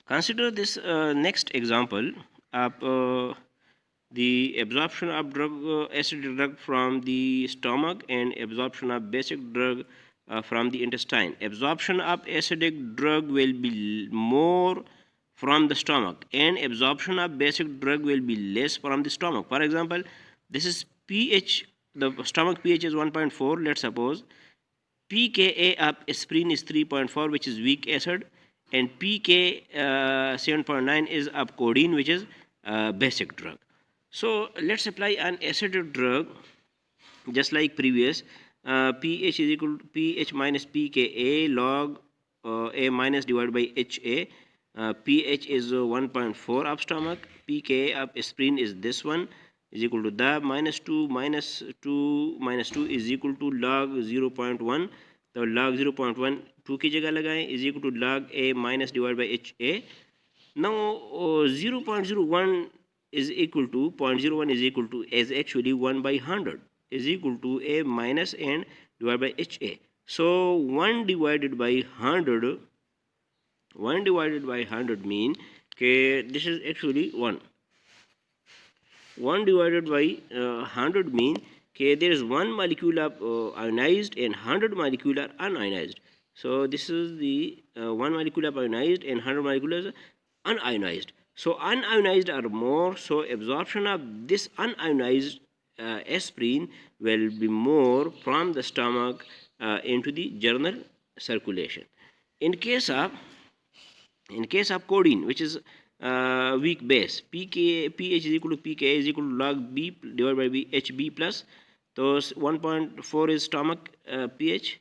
Consider this next example of the absorption of acid drug from the stomach and absorption of basic drug from the intestine. Absorption of acidic drug will be more from the stomach, and absorption of basic drug will be less from the stomach. For example, this is pH, the stomach pH is 1.4. Let's suppose pKa of aspirin is 3.4, which is weak acid, and pK 7.9 is of codeine, which is basic drug. So let's apply an acidic drug just like previous. pH is equal to pH minus pKa log A minus divided by HA. pH is 1.4 of stomach. pKa of aspirin is this one, is equal to the minus 2 minus 2 minus 2 is equal to log 0.1. तो log 0.1 2 की जगह लगाएं is equal to log A minus divided by HA. Now 0.01 is equal to 0.01 is equal to is actually 1 by 100 is equal to A minus and divided by HA. So 1 divided by 100 mean okay, this is actually 1. 1 divided by 100 mean okay, there is 1 molecule of ionized and 100 molecule are unionized. So this is the 1 molecule of ionized and 100 molecules unionized. So unionized are more, so absorption of this unionized aspirin will be more from the stomach into the general circulation. In case of codeine, which is weak base, pH is equal to pKa is equal to log B divided by HB plus. So 1.4 is stomach pH,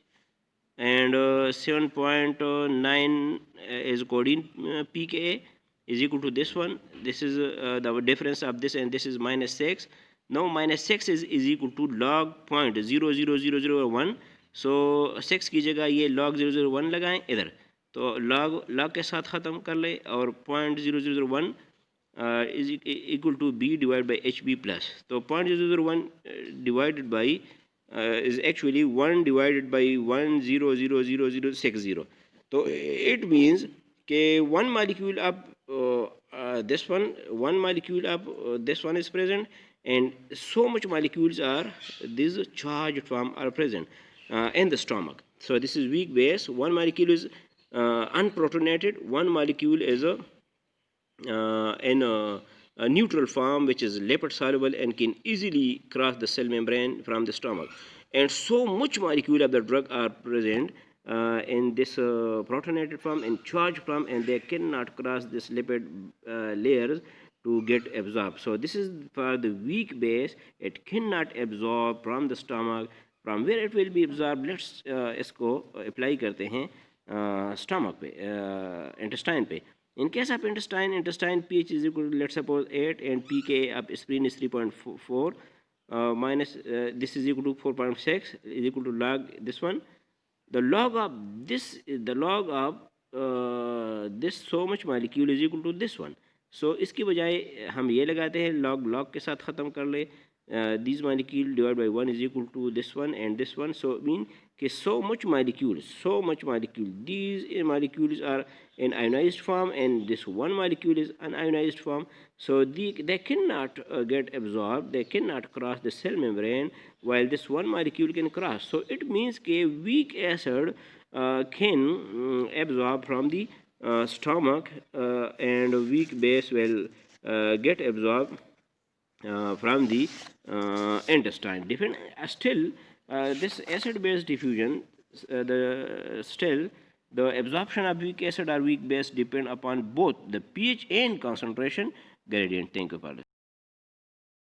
and 7.9 is codeine pKa is equal to this one. This is the difference of this, and this is minus 6. Now minus 6 is equal to log 0.00001. So 6 की जगह ये log 001 लगाएं इधर, तो log के साथ ख़त्म कर ले, और 0.0001 is equal to B divided by HB plus. So 0.001 divided by is actually 1 divided by 1000060. So it means कि one molecule of this one is present, and so much molecules are these charged form are present in the stomach. So this is weak base. One molecule is unprotonated. One molecule is in a neutral form, which is lipid soluble and can easily cross the cell membrane from the stomach. And so much molecule of the drug are present in this protonated form and charged form, and they cannot cross this lipid layers to get absorbed. So this is for the weak base. It cannot absorb from the stomach. From where it will be absorbed? Let's इसको apply करते हैं stomach पे, intestine पे. In case of intestine pH is equal to, let's suppose 8, and pK of aspirin is 3.4 minus this is equal to 4.6 is equal to log this one. The log of this so much molecule is equal to this one. So इसकी बजाय हम ये लगाते हैं log के साथ ख़त्म कर ले. These molecule divided by 1 is equal to this one and this one. So mean कि so much molecule, these molecules are in ionized form, and this one molecule is unionized form. So they cannot get absorbed, they cannot cross the cell membrane, while this one molecule can cross. So it means कि weak acid can absorb from the stomach, and weak base will get absorbed from the intestine. Still this acid base diffusion, the absorption of weak acid or weak base depend upon both the pH and concentration gradient. Thank you for listening.